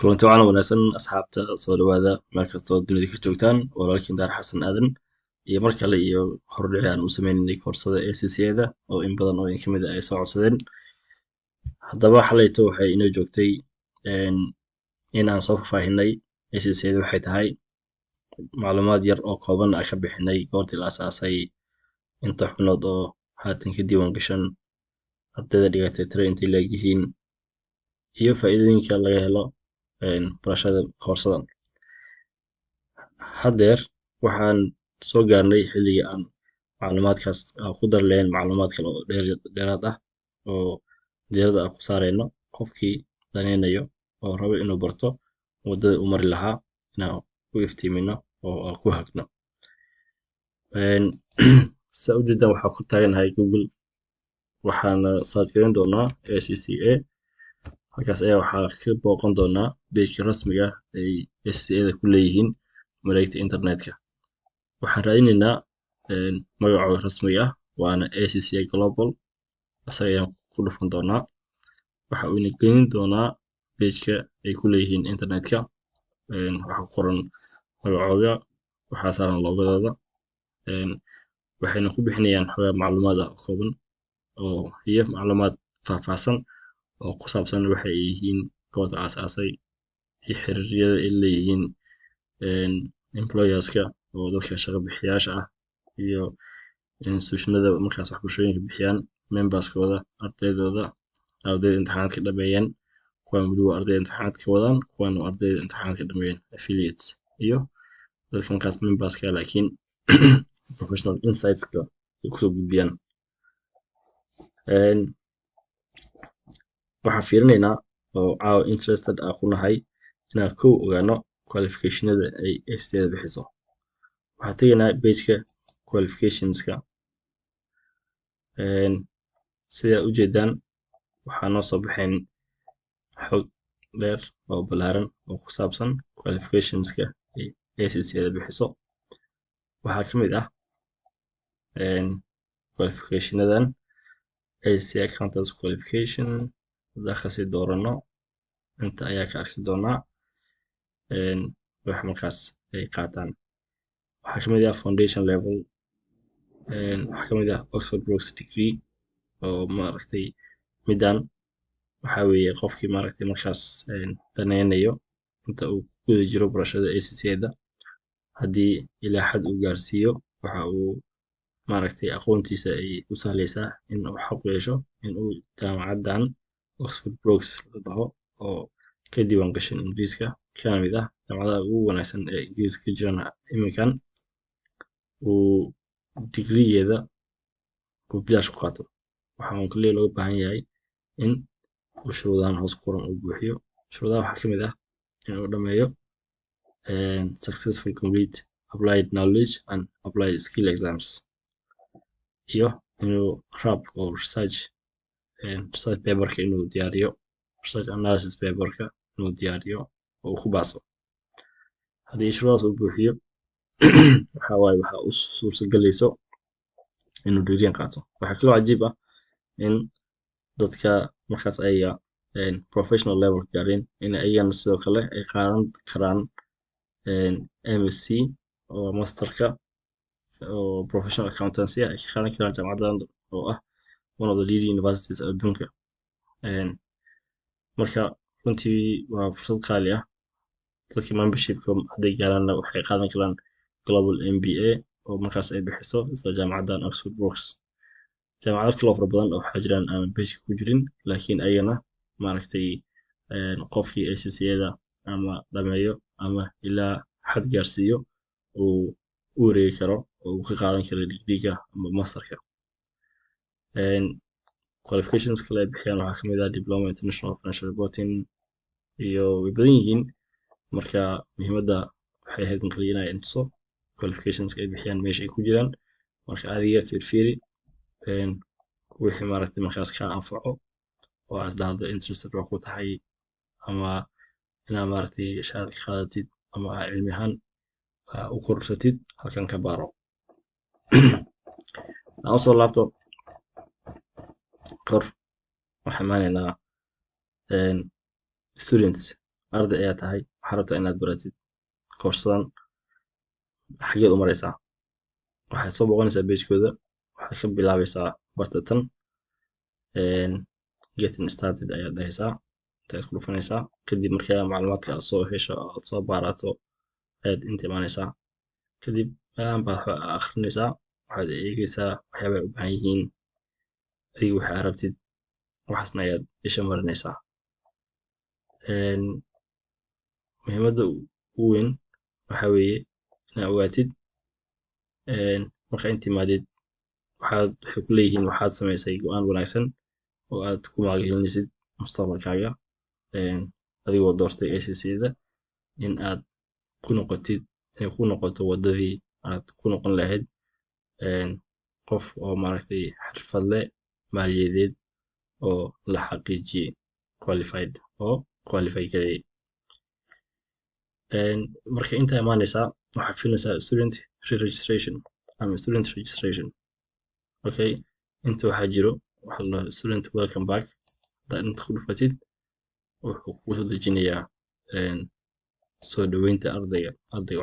kulanti wacan wanaagsan asxaabta soo dhawaada meel kastoo dunida ka joogtaan walaalkiin daar xasan aadan iyo mar kale iyo hordhici aan u sameynaynay koorsada ACCA-da oo in badan oo in ka mid ah ay soo codsadeen haddaba xalayto waxay inoo joogtay in aan soo fahfaahinay ACCA-da waxay tahay macluumaad yar oo kooban aan ka bixinay goortii la asaasay inta xubnood oo haatan ka diiwaan gashan ardayda dhigatay tiro intay leegyihiin iyo faa'iidooyinka laga helo barashada koorsadan haddeer waxaan soo gaarnay xilligii aan macluumaadkaas ku dar lahayn macluumaad kale oo dheeraad ah oo diiradda aan ku saarayno qofkii danaynayo oo rabo inuu barto waddada u mari lahaa inaan ku iftiimino oo aan ku hagno saa u jeedaan waxaa ku taaganahay Google waxaana search garin doonaa ACCA halkaas ayaa waxaa ka booqan doonaa page rasmiga ay ACCA-da ku leeyihiin mareegta internetka waxaan raadinaynaa magacooda rasmiga ah waana ACCA Global asaga ayaan ku dhufan doonaa waxa uu ina gelin doonaa page-ka ay ku leeyihiin internetka waxaa ku qoran magacooda waxaa saaran logodooda waxayna ku bixinayaan xogaa macluumaad ah oo kooban oo iyo macluumaad faahfaahsan oo ku saabsan waxa ay yihiin goorta aasaasay iyo xiriiryada ay leeyihiin employerska oo dadka shaqo bixiyaasha ah iyo institutionada markaas waxbarashooyinka bixiyaan memberskooda ardayda imtixaanaadka dhameeyeen kuwan weliba ardayda imtixaanaadka wadaan kuwan ardayda imtixaanaadka dhameeyeen affiliates iyo dadka markaas memberska laakiin professional insights-ka ay kusoo gudbiyaan waxaan fiirinaynaa oo caawa interested ah ku nahay inaan kow ogaano qualificationada ay ACCA bixiso waxaan tegaynaa page-ka qualificationska sidaa u jeedaan waxaa noo soo baxayn xog dheer oo ballaaran oo ku saabsan qualificationska ay ACCA bixiso waxaa ka mid ah qualificationadan ACCA accountants qualification dakhasi doorano inta ayaa ka arki doonaa wax markaas ay qaataan waxaa ka mid ah foundation level waxaa ka mid ah Oxford Brookes degree oo maaragtay midaan waxaa weeye qofkii maaragtay markaas danaynayo inta uu ku guda jiro barashada ACCA-da haddii ilaa xad uu gaarsiiyo waxa uu maaragtay aqoontiisa ay u sahlaysaa in uu xaq u yeesho in uu jaamacaddan Oxford Brookes la dhaho oo ka diiwaan gashan Ingiriiska kana mid ah jaamacadaha ugu wanaagsan ee Ingiriiska ka jiraan iminkan uu digrigeeda uu bilaash ku qaato waxaa kaliya looga baahan yahay in uu shuruudahan hoos ku qoran uu buuxiyo shuruudaha waxaa ka mid ah in uu dhameeyo successful complete applied knowledge and applied skill exams iyo inuu rap oo research paperka inuu diyaariyo research analysis paperka inuu diyaariyo oo ku baaso haddii shuruudaas uu buuxiyo waxa waaye waxa u suurtagelayso inuu digriin qaato waxaa kaloo cajiib ah in dadka markaas ayaga professional level gaareen in ayagana sidoo kale ay qaadan karaan MSc oo masterka oo professional accountancy ay ka qaadan karaan jaamacaddan oo ah one of the leading universities adduunka marka runtii waa fursad qaali ah dadka membershipka hadday gaaraanna waxay qaadan karaan global MBA oo markaas ay bixiso isla jaamacaddan Oxford Brookes jaamacado kale oo fara badan oo waxaa jiraan aan page ku jirin laakiin ayagana maaragtay qofkii ACCA-da ama dhameeyo ama ilaa xad gaarsiiyo uu u wareegi karo oo uu ka qaadan karo digriga ama masterka qualifications kale ay bixiyaan waxaa ka mid ah diploma international financial reporting iyo way badan yihiin marka muhiimadda waxay ahayd in kaliya inay intuso qualifications ay bixiyaan meesha ay ku jiraan marka adiga fiiri wixii maaragtay markaas kaa anfaco oo aad dhahdo interested waa ku tahay ama inaad maaragtay shahaado ka qaadatid ama aad cilmi ahaan u korsatid halkan ka baaro aan usoo laabto kor waxaan imaanaynaa students arday ayaa tahay waxaa rabtaa inaad baratid koorsadan xageed u maraysaa waxaad soo boqonaysaa pagekooda waxaad ka bilaabaysaa barta tan getting started ayaad dhahaysaa intaad ku dhufanaysaa kadib markaa macluumaadka aad soo hesho aad soo baarato ayaad inta imaanaysaa kadib meelahan baad akhrinaysaa waxaad eegaysaa waxyaaba ay u baahan yihiin adiga waxaa rabtid waxaasna ayaad isha marinaysaa muhiimadda ugu weyn waxaa weeye inaad ogaatid marka inta imaadid waxay ku leeyihiin waxaad samaysay go'aan wanaagsan oo aad ku maalgelinaysid mustaqbalkaaga adigoo doortay ACCA-da in aad inay ku noqoto waddadii aad ku noqon lahayd qof oo maaragtay xirfadle maaliyadeed oo la xaqiijiyey qualify gareeyey marka intaa imaanaysaa waxaad filinaysaa student registration okay inta waxaa jiro waxa la student welcome back hadaad inta ku dhufatid wuxuu kugu soo dejinayaa soo dhaweynta ardayga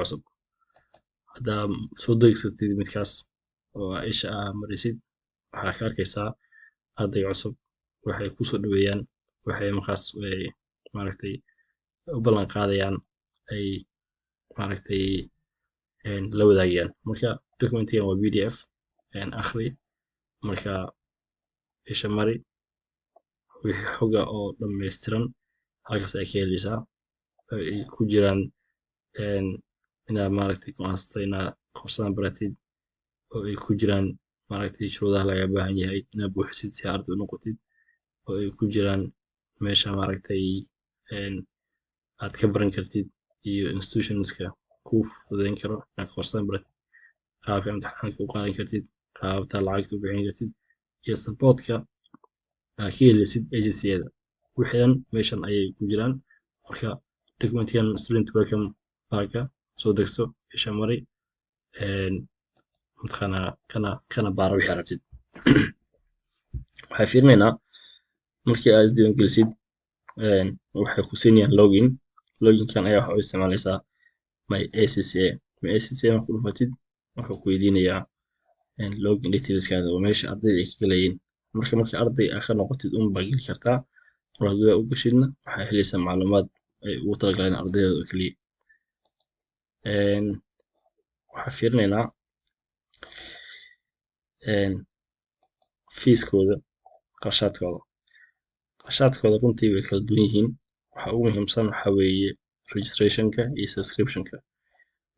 cusub haddaa soo degsatid midkaas oo isha marisid waxaa ka arkaysaa ardayga cusub waxay ku soo dhaweeyaan waxay markaas maaragtay u ballan qaadayaan ay maaragtay la wadaagayaan marka documentigan waa PDF akhri marka isha mari wixii xoga oo dhammaystiran halkaas ay ka helaysaa ay ku jiraan inaad maaragtay go'aansatay inaad koorsadan baratid oo ay ku jiraan maaragtay shuruudaha laga baahan yahay inaad buuxisid si arday u noqotid oo ay ku jiraan meesha maaragtay aad ka baran kartid iyo institutionska kuu fududeyn karo inaad koorsadan baratid qaabka imtixaanka u qaadan kartid qaababta lacagta u bixin kartid iyo supportka aad ka helaysid ACCA-da wixii dhan meeshan ayay ku jiraan marka documentigan student welcome back-a soo degso isha mari mataqaanaa kana baara wixii rabtid waxaan fiirinaynaa markii aad isdiiwaangelisid waxay ku siinayaan loginkan ayaa waxa u isticmaalaysaa my ACCA marka ku dhufatid wuxuu ku weydiinayaa login detailskaada oo meesha ardayda ay ka galayeen marka arday aad ka noqotid baa geli kartaa marka gudaha u gashidna waxaa helaysaa macluumaad ay ugu talagaleen ardayda oo keliya waxaan fiirinaynaa fiiskooda qarashaadkooda runtii way kala duwan yihiin waxa ugu muhiimsan waxaa weeye registrationka iyo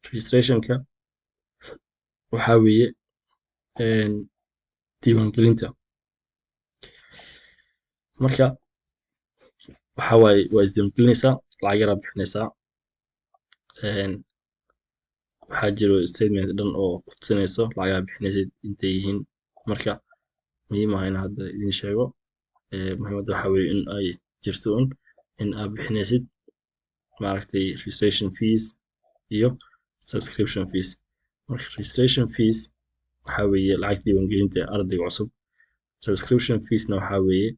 registrationka waxaa weeye diiwaangelinta marka waxa waaye waa isdiiwaangelinaysaa lacag yaraa bixinaysaa waxaa jiro statement dhan oo ku tusinayso lacagaha bixinaysid intay yihiin marka muhiim ah in hadda idin sheego muhiimadda waxaa weeye in ay jirto in aad bixinaysid maaragtay registration fees iyo subscription fees marka registration fees waxaa weeye lacag diiwaangelinta ardayga cusub subscription feesna waxaa weeye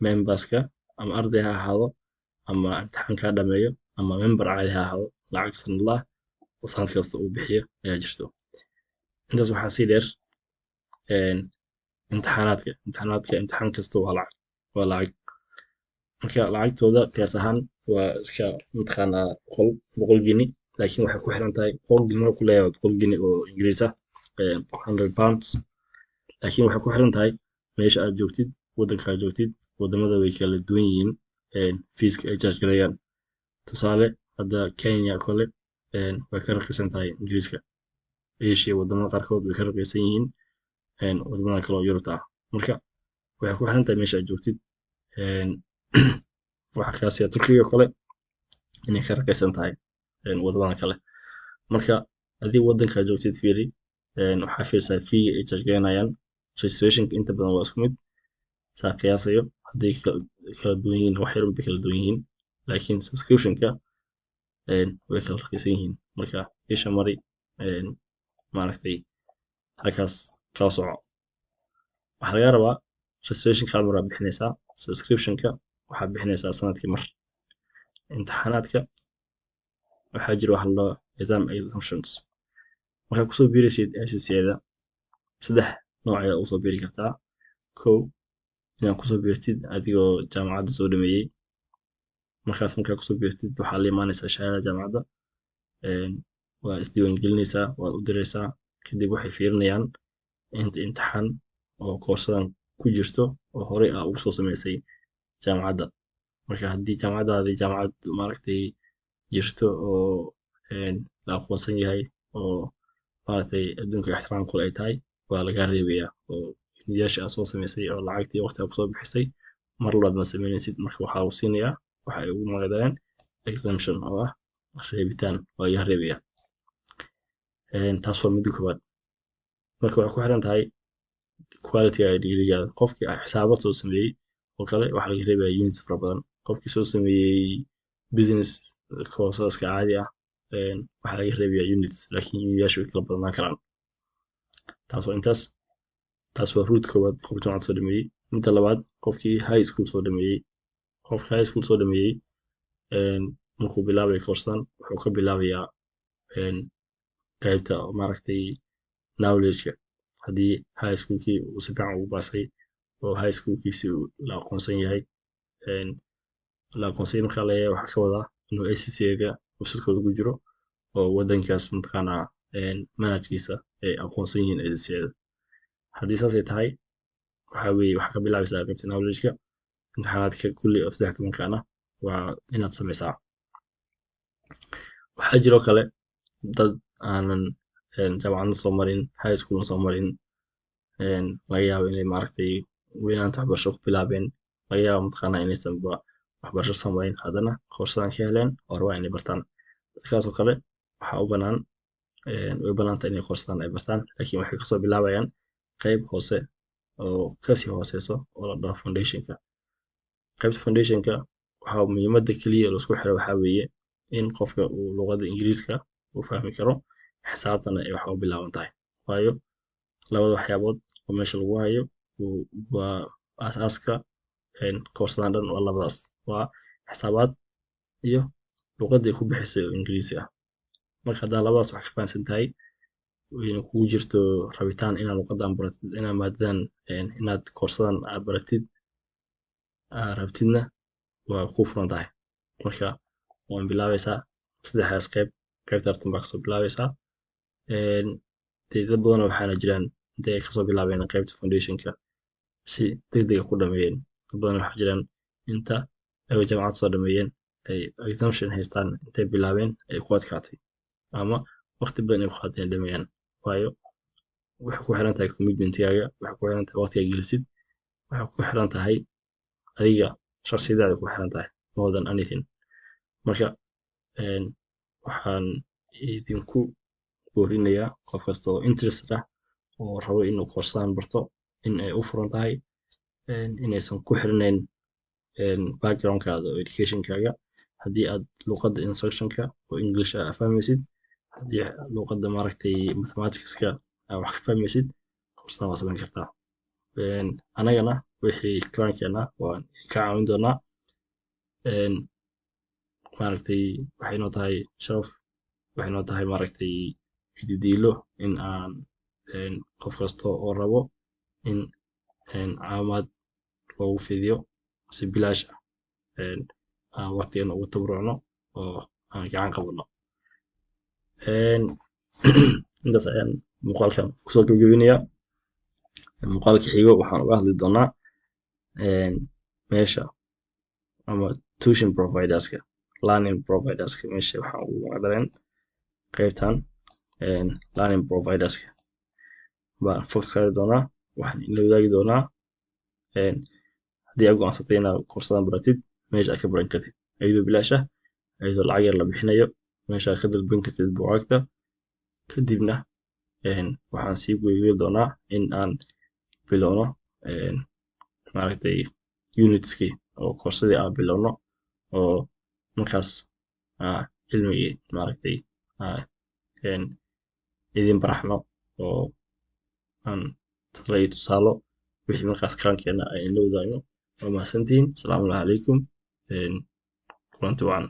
memberska ama arday ha ahaado ama imtixaanka ha dhameeyo ama member caadi ha ahaado lacag sanadlaah oo sanad kasta uu bixiyo ayaa jirto intaas waxaa sii dheer imtixaan kasta waa lacag marka lacagtooda qiyaas ahaan waa iska mataqaanaa boqol gini laakiin waxay ku xiran tahay boqol gini marka ku leeyahay boqol gini oo ingiriis ah £100 laakiin waxay ku xiran tahay meesha aad joogtid waddanka aad joogtid waddamada way kala duwan yihiin fiiska ay charge gareeyaan tusaale hadda Kenya kale way ka raqiisan tahay ingiriiska Asia waddamada qaarkood way ka raqiisan yihiin waddamada kale oo Yurubta ah marka waxay ku xiran tahay meesha aad joogtid waxa qiyaasaya Turkiga kale inay ka raqiisan tahay waddamada kale marka haddii waddanka aad joogtid fiiri waxaa fiirsaa fee ay charge gareynayaan registrationka inta badan waa isku mid saa qiyaasayo hadday kala duwan yihiin wax yar bay kala duwan yihiin laakiin subscriptionka way kala raqiisan yihiin marka isha mari maaragtay halkaas kala soco waxaa laga rabaa registrationka hal mar aad bixinaysaa subscriptionka waxaad bixinaysaa sanadkii mar imtixaanaadka waxaa jira waxa la exam exemptions markaa kusoo biiraysid ACCA-da 3 nooc ayaa usoo biiri kartaa kow inaad kusoo biirtid adigoo jaamacadda soo dhameeyey markaa kusoo biirtid waxaa la imaanaysaa shahaadada jaamacadda waa isdiiwaangelinaysaa waad u diraysaa kadib waxay fiirinayaan inta imtixaan oo koorsadan ku jirto oo horey ugu soo samaysay jaamacadda marka haddii jaamacaddaadii jaamacad maaragtay jirto oo la aqoonsan yahay oo maaragtay adduunka ixtiraam kule ay tahay waa lagaa reebayaa oo yaasha aad soo samaysay oo lacagtii waqti aad kusoo bixisay mar labaad ma samaynaysid marka waxaa uu siinayaa waxa ay ugu magacdareen exemption oo ah reebitaan waa lagaa reebayaa taas waa midda koowaad marka waxay ku xiran tahay quality-ga digrigaada qofkii xisaabad soo sameeyey oo kale waxaa laga reebayaa units fara badan qofkii soo sameeyey business courseska caadi ah waxaa laga reebayaa units laakiin unityaasha way kala badnaan karaan taas waa intaas taas waa root koowaad qofkii jaamacad soo dhameeyey midda labaad qofkii high school soo dhameeyey qofkii high school soo dhameeyey markuu bilaabay koorsadan wuxuu ka bilaabayaa qaybta maaragtay knowledge-ka haddii high schoolkii uu si fiican ugu baasay oo high schoolkiisi la aqoonsan yahay la aqoonsay markaa leeyahay waxaa ka wadaa inuu ACCA-ga website-kooda ku jiro oo waddankaas mataqaanaa manhajkiisa ay aqoonsan yihiin ACCA-da haddii saasay tahay waxaa weeye waxaa ka bilaabaysaa qaybta knowledge-ka imtixaanaadka kulli oo 13 waa inaad samaysaa waxaa jiroo kale dad aanan jaamacadna soo marin high schoolna soo marin laga yaabo inay maaragtay weynaanta waxbarasho ku bilaabeen laga yaabo mataqaanaa inaysanba waxbarasho samayn haddana koorsadan ka heleen oo rabaa inay bartaan dadkaasoo kale waxaa u bannaan way bannaanta inay koorsadan ay bartaan laakiin waxay kasoo bilaabayaan qayb hoose oo kasii hooseyso oo la dhaho foundationka qaybta foundationka waxaa muhiimadda keliya laisku xiro waxaa weeye in qofka uu luqadda ingiriiska uu fahmi karo xisaabtana ay wax u bilaaban tahay waayo labada waxyaabood oo meesha lagu hayo waa aasaaska koorsadan dhan waa labadaas waa xisaabaad iyo luqadda ay ku bixisay oo ingiriisi ah marka haddaa labadaas wax ka fahansan tahay wayna kugu jirto rabitaan inaad luqaddan baratid inaad maadadan inaad koorsadan aad baratid rabtidna waa kuu furan tahay marka waan bilaabaysaa saddexdaas qaybta artan baa kasoo bilaabaysaa dad badan waxaana jiraan intay ay kasoo bilaabeen qaybta foundationka si degdeg ku dhameeyeen dad badan waxaa jiraan inta ay jaamacad soo dhameeyeen ay exemption haystaan intay bilaabeen ay ku adkaatay ama waqti badan ay ku qaateen dhameeyaan waayo waxay ku xiran tahay commitment-gaaga waxay ku xiran tahay waqtiga gelisid waxay ku xiran tahay adiga shakhsiyadaada ku xiran tahay more than anything marka waxaan idinku boorinayaa qof kasta oo interest ah oo rabo inuu koorsadan barto in ay u furan tahay inaysan ku xirnayn backgroundkaada oo educationkaaga haddii aad luqadda instructionka oo english ah fahmaysid haddii luqadda maaragtay mathematicska aad wax ka fahmaysid koorsadan waa samayn kartaa anagana wixii karaankeena waan ka caawin doonaa maaragtay waxay noo tahay sharaf waxay noo tahay maaragtay hididiilo in aan qof kasta oo rabo in caawimaad loogu fidiyo si bilaash ah aan waqtigeena ugu tabarucno oo aan gacan qabanno intaas ayaan muuqaalkan kusoo gabagabinayaa muuqaalka xigo waxaan uga hadli doonaa meesha ama tuition providerska learning providerska meesha waxaan ugu magacdareen qaybtan learning providerska baan focus saari doonaa waxaan ila wadaagi doonaa haddii aad go'aansatay inaad koorsadan baratid meesha aad ka baran kartid iyadoo bilaash ah iyadoo lacag yar la bixinayo meesha aad ka dalban kartid buugaagta kadibna waxaan sii gudagali doonaa in aan bilowno maaragtay unitskii oo koorsadii aan bilowno oo markaas cilmigii maaragtay idin baraxno oo aan tala iyo tusaalo wixii markaas karaankeena ay la wadaagno waa mahadsantihiin asalaamu calaykum kulanti wacan